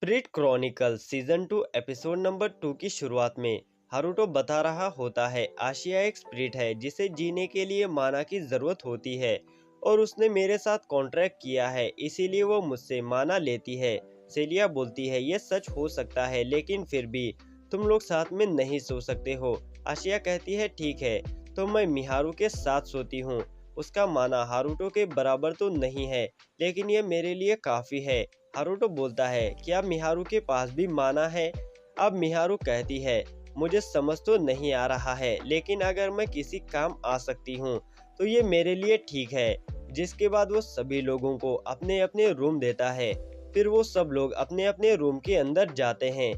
Spirit Chronicle season 2 episode number 2 की शुरुआत में हारुतो बता रहा होता है आशिया एक स्पिरिट है जिसे जीने के लिए माना की जरूरत होती है और उसने मेरे साथ कॉन्ट्रैक्ट किया है, इसीलिए वो मुझसे माना लेती है। सेलिया बोलती है ये सच हो सकता है लेकिन फिर भी तुम लोग साथ में नहीं सो सकते हो। आशिया कहती है ठीक है, तो मैं मिहारू के साथ सोती हूँ। उसका माना हारुतो के बराबर तो नहीं है लेकिन ये मेरे लिए काफी है। हारुतो बोलता है क्या मिहारू के पास भी माना है? अब मिहारू कहती है मुझे समझ तो नहीं आ रहा है लेकिन अगर मैं किसी काम आ सकती हूँ तो ये मेरे लिए ठीक है। जिसके बाद वो सभी लोगों को अपने अपने रूम देता है। फिर वो सब लोग अपने अपने रूम के अंदर जाते हैं।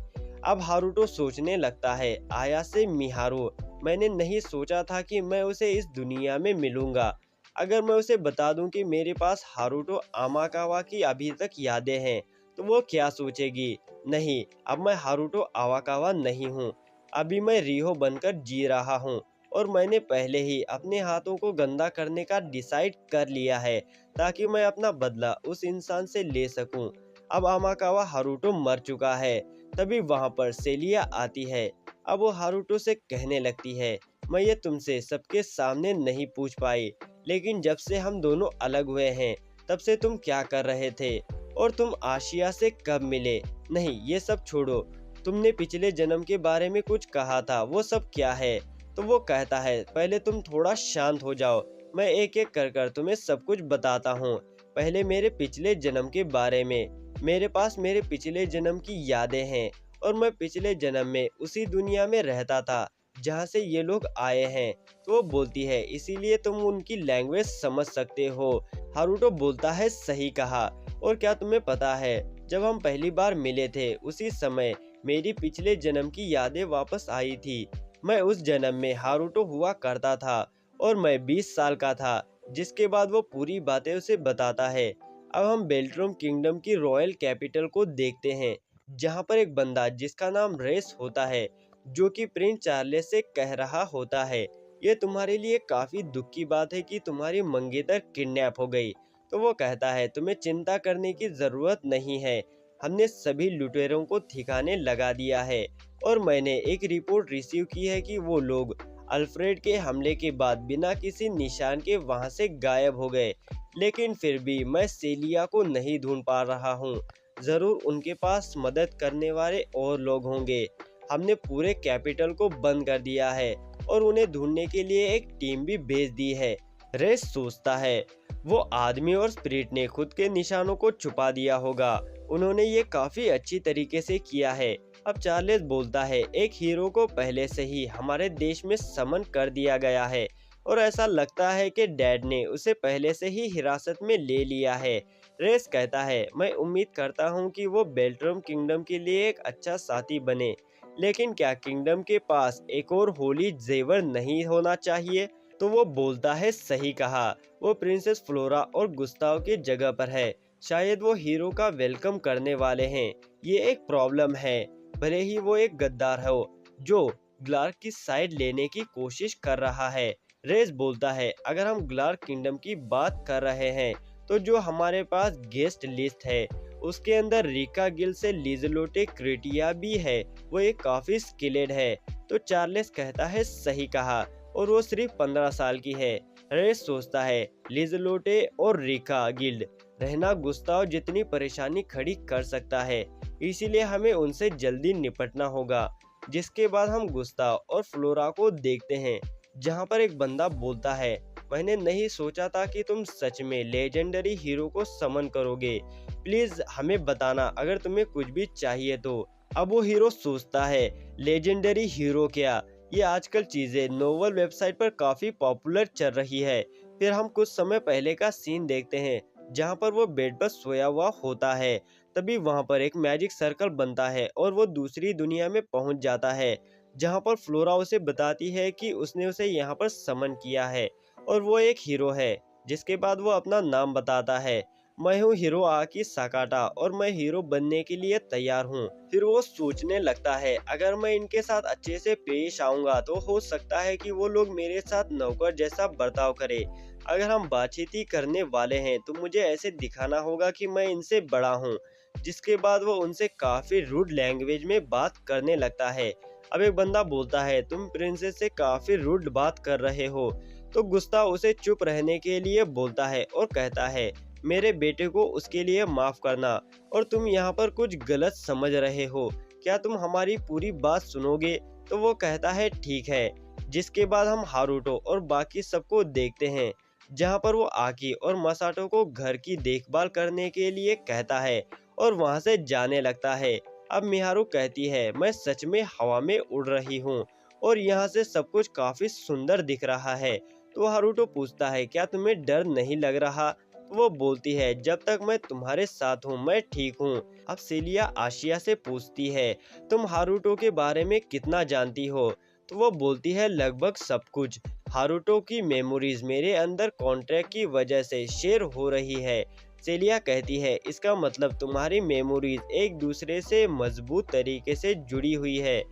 अब हारुतो सोचने लगता है आया से मिहारू, मैंने नहीं सोचा था कि मैं उसे इस दुनिया में मिलूंगा। अगर मैं उसे बता दूं कि मेरे पास हारुतो आमाकावा की अभी तक यादें हैं तो वो क्या सोचेगी? नहीं, अब मैं हारुतो आवाकावा नहीं हूँ। अभी मैं रिहो बनकर जी रहा हूँ और मैंने पहले ही अपने हाथों को गंदा करने का डिसाइड कर लिया है ताकि मैं अपना बदला उस इंसान से ले सकूं। अब आमाकावा हारुतो मर चुका है। तभी वहाँ पर सेलिया आती है। अब वो हारुतो से कहने लगती है मैं ये तुमसे सबके सामने नहीं पूछ पाई लेकिन जब से हम दोनों अलग हुए हैं तब से तुम क्या कर रहे थे और तुम आशिया से कब मिले? नहीं, ये सब छोड़ो। तुमने पिछले जन्म के बारे में कुछ कहा था, वो सब क्या है? तो वो कहता है पहले तुम थोड़ा शांत हो जाओ, मैं एक एक कर तुम्हें सब कुछ बताता हूँ। पहले मेरे पिछले जन्म के बारे में। मेरे पास मेरे पिछले जन्म की यादें हैं और मैं पिछले जन्म में उसी दुनिया में रहता था जहाँ से ये लोग आए हैं। तो वो बोलती है इसीलिए तुम उनकी लैंग्वेज समझ सकते हो। हारुतो बोलता है सही कहा। और क्या तुम्हें पता है जब हम पहली बार मिले थे उसी समय मेरी पिछले जन्म की यादें वापस आई थी। मैं उस जन्म में हारुतो हुआ करता था और मैं 20 साल का था। जिसके बाद वो पूरी बातें उसे बताता है। अब हम बेल्ट्रोम किंगडम की रॉयल कैपिटल को देखते हैं जहाँ पर एक बंदा जिसका नाम रेस होता है जो कि प्रिंस चार्ल्स से कह रहा होता है ये तुम्हारे लिए काफी दुख की बात है कि तुम्हारी मंगेतर किडनैप हो गई। तो वो कहता है तुम्हें चिंता करने की जरूरत नहीं है, हमने सभी लुटेरों को ठिकाने लगा दिया है और मैंने एक रिपोर्ट रिसीव की है कि वो लोग अल्फ्रेड के हमले के बाद बिना किसी निशान के वहां से गायब हो गए। लेकिन फिर भी मैं सेलिया को नहीं ढूंढ पा रहा हूँ। जरूर उनके पास मदद करने वाले और लोग होंगे। हमने पूरे कैपिटल को बंद कर दिया है और उन्हें ढूंढने के लिए एक टीम भी भेज दी है। रेस सोचता है वो आदमी और स्पिरिट ने खुद के निशानों को छुपा दिया होगा। उन्होंने ये काफी अच्छी तरीके से किया है। अब चार्ल्स बोलता है एक हीरो को पहले से ही हमारे देश में समन कर दिया गया है और ऐसा लगता है कि डैड ने उसे पहले से ही हिरासत में ले लिया है। रेस कहता है मैं उम्मीद करता हूँ कि वो बेल्ट्रोम किंगडम के लिए एक अच्छा साथी बने, लेकिन क्या किंगडम के पास एक और होली जेवर नहीं होना चाहिए? तो वो बोलता है सही कहा, वो प्रिंसेस फ्लोरा और गुस्ताव की जगह पर है। शायद वो हीरो का वेलकम करने वाले हैं। ये एक प्रॉब्लम है, भले ही वो एक गद्दार हो जो ग्लार्क की साइड लेने की कोशिश कर रहा है। रेस बोलता है अगर हम ग्लार्क किंगडम की बात कर रहे हैं तो जो हमारे पास गेस्ट लिस्ट है उसके अंदर रिका गिल से लिजलोटे क्रेटिया भी है, वो एक काफी स्किलेड है। तो चार्ल्स कहता है सही कहा और वो सिर्फ 15 साल की है। रेस सोचता है लिजलोटे और रिका गिल्ड रहना गुस्ताव जितनी परेशानी खड़ी कर सकता है, इसीलिए हमें उनसे जल्दी निपटना होगा। जिसके बाद हम गुस्ताव और फ्लोरा को देखते हैं जहां पर एक बंदा बोलता है मैंने नहीं सोचा था कि तुम सच में लेजेंडरी हीरो को समन करोगे, प्लीज हमें बताना अगर तुम्हें कुछ भी चाहिए तो। अब वो हीरो सोचता है लेजेंडरी हीरो क्या, ये आजकल चीजें नोवेल वेबसाइट पर काफी पॉपुलर चल रही है। फिर हम कुछ समय पहले का सीन देखते हैं जहां पर वो बेड पर सोया हुआ होता है। तभी वहां पर एक मैजिक सर्कल बनता है और वो दूसरी दुनिया में पहुंच जाता है जहां पर फ्लोरा उसे बताती है कि उसने उसे यहाँ पर समन किया है और वो एक हीरो है। जिसके बाद वो अपना नाम बताता है मैं हूँ हिरोआकी साकाटा और मैं हीरो बनने के लिए तैयार हूँ। फिर वो सोचने लगता है अगर मैं इनके साथ अच्छे से पेश आऊंगा तो हो सकता है कि वो लोग मेरे साथ नौकर जैसा बर्ताव करे। अगर हम बातचीत ही करने वाले हैं तो मुझे ऐसे दिखाना होगा कि मैं इनसे बड़ा हूँ। जिसके बाद वो उनसे काफी रूड लैंग्वेज में बात करने लगता है। अब एक बंदा बोलता है, तुम प्रिंसेस से काफी रूड बात कर रहे हो। तो गुस्सा उसे चुप रहने के लिए बोलता है और कहता है, मेरे बेटे को उसके लिए माफ करना, और तुम यहाँ पर कुछ गलत समझ रहे हो। क्या तुम हमारी पूरी बात सुनोगे? तो वो कहता है ठीक है। जिसके बाद हम हारुतो और बाकी सबको देखते हैं, जहाँ पर वो आकी और मसाटो को घर की देखभाल करने के लिए कहता है और वहाँ से जाने लगता है। अब मिहारू कहती है, मैं सच में हवा में उड़ रही हूँ और यहाँ से सब कुछ काफी सुंदर दिख रहा है। तो हारुतो पूछता है, क्या तुम्हें डर नहीं लग रहा? तो वो बोलती है, जब तक मैं तुम्हारे साथ हूँ मैं ठीक हूँ। अब सेलिया आशिया से पूछती है, तुम हारुतो के बारे में कितना जानती हो? तो वो बोलती है, लगभग सब कुछ। हारुतो की मेमोरीज मेरे अंदर कॉन्ट्रैक्ट की वजह से शेयर हो रही है। सेलिया कहती है, इसका मतलब तुम्हारी मेमोरीज एक दूसरे से मजबूत तरीके से जुड़ी हुई है।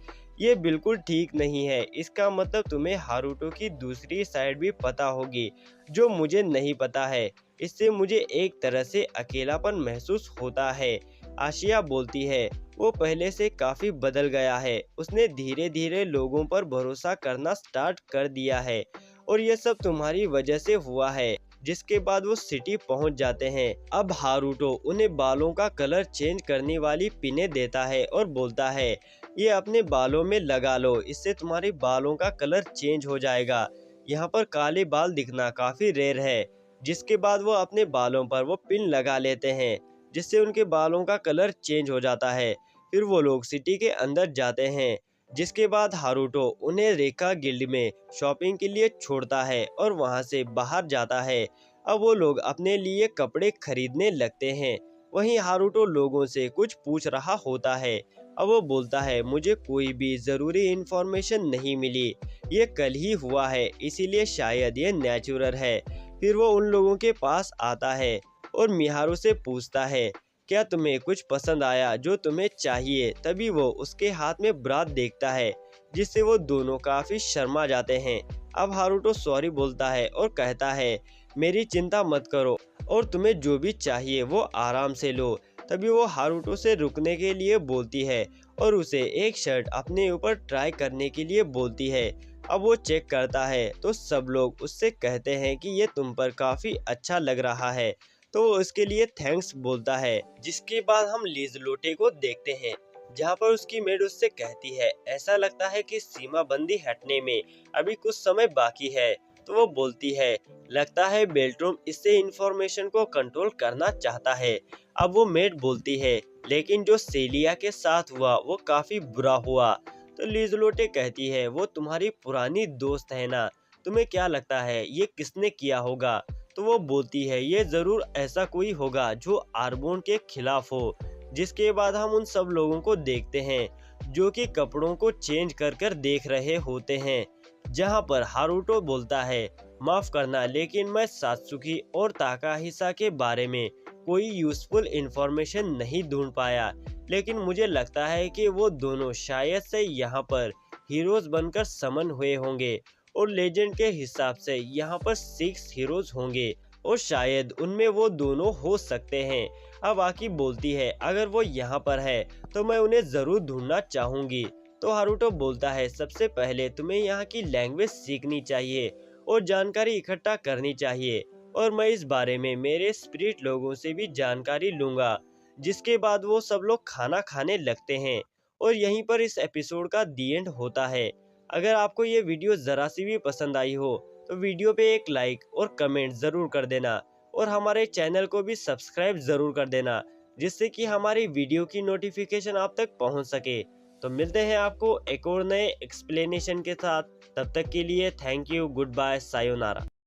ये बिल्कुल ठीक नहीं है। इसका मतलब तुम्हें हारुतो की दूसरी साइड भी पता होगी जो मुझे नहीं पता है। इससे मुझे एक तरह से अकेलापन महसूस होता है। आशिया बोलती है, वो पहले से काफी बदल गया है। उसने धीरे धीरे लोगों पर भरोसा करना स्टार्ट कर दिया है और ये सब तुम्हारी वजह से हुआ है। जिसके बाद वो सिटी पहुंच जाते हैं। अब हारुतो उन्हें बालों का कलर चेंज करने वाली पिने देता है और बोलता है, ये अपने बालों में लगा लो, इससे तुम्हारे बालों का कलर चेंज हो जाएगा। यहाँ पर काले बाल दिखना काफी रेयर है। जिसके बाद वो अपने बालों पर वो पिन लगा लेते हैं, जिससे उनके बालों का कलर चेंज हो जाता है। फिर वो लोग सिटी के अंदर जाते हैं। जिसके बाद हारुतो उन्हें रेखा गिल्ड में शॉपिंग के लिए छोड़ता है और वहां से बाहर जाता है। अब वो लोग अपने लिए कपड़े खरीदने लगते हैं। वहीं हारुतो लोगों से कुछ पूछ रहा होता है। अब वो बोलता है, मुझे कोई भी ज़रूरी इन्फॉर्मेशन नहीं मिली। ये कल ही हुआ है, इसीलिए शायद ये नेचुरल है। फिर वो उन लोगों के पास आता है और मिहारू से पूछता है, क्या तुम्हें कुछ पसंद आया जो तुम्हें चाहिए? तभी वो उसके हाथ में ब्रात देखता है, जिससे वो दोनों काफी शर्मा जाते हैं। अब हारुतो सॉरी बोलता है और कहता है, मेरी चिंता मत करो और तुम्हें जो भी चाहिए वो आराम से लो। तभी वो हारुतो से रुकने के लिए बोलती है और उसे एक शर्ट अपने ऊपर ट्राई करने के लिए बोलती है। अब वो चेक करता है तो सब लोग उससे कहते हैं कि ये तुम पर काफी अच्छा लग रहा है, तो वो उसके लिए थैंक्स बोलता है। जिसके बाद हम लीज़लोटे को देखते हैं, जहाँ पर उसकी मेड उससे कहती है, ऐसा लगता है कि सीमा बंदी हटने में अभी कुछ समय बाकी है। तो वो बोलती है, लगता है बेल्ट्रोम इससे इंफॉर्मेशन को कंट्रोल करना चाहता है। अब वो मेड बोलती है, लेकिन जो सेलिया के साथ हुआ वो काफी बुरा हुआ। तो लीज़लोटे कहती है, वो तुम्हारी पुरानी दोस्त है ना, तुम्हें क्या लगता है ये किसने किया होगा? तो वो बोलती है, ये जरूर ऐसा कोई होगा जो आर्बोन के खिलाफ हो। जिसके बाद हम उन सब लोगों को देखते हैं जो कि कपड़ों को चेंज कर कर देख रहे होते हैं। जहां पर हारुतो बोलता है, माफ करना लेकिन मैं सात्सुकी और ताकाहिसा के बारे में कोई यूजफुल इंफॉर्मेशन नहीं ढूंढ पाया, लेकिन मुझे लगता है कि वो दोनों शायद से यहाँ पर हीरोज बनकर समन हुए होंगे और लेजेंड के हिसाब से यहाँ पर 6 हीरोज होंगे और शायद उनमें वो दोनों हो सकते हैं। अब आकी बोलती है, अगर वो यहाँ पर है तो मैं उन्हें जरूर ढूंढना चाहूंगी। तो हारुतो बोलता है, सबसे पहले तुम्हें यहाँ की लैंग्वेज सीखनी चाहिए और जानकारी इकट्ठा करनी चाहिए, और मैं इस बारे में मेरे स्पिरिट लोगों से भी जानकारी लूंगा। जिसके बाद वो सब लोग खाना खाने लगते हैं और यहीं पर इस एपिसोड का दी एंड होता है। अगर आपको ये वीडियो ज़रा सी भी पसंद आई हो तो वीडियो पे एक लाइक और कमेंट ज़रूर कर देना और हमारे चैनल को भी सब्सक्राइब ज़रूर कर देना, जिससे कि हमारी वीडियो की नोटिफिकेशन आप तक पहुंच सके। तो मिलते हैं आपको एक और नए एक्सप्लेनेशन के साथ। तब तक के लिए thank you, good bye, sayonara.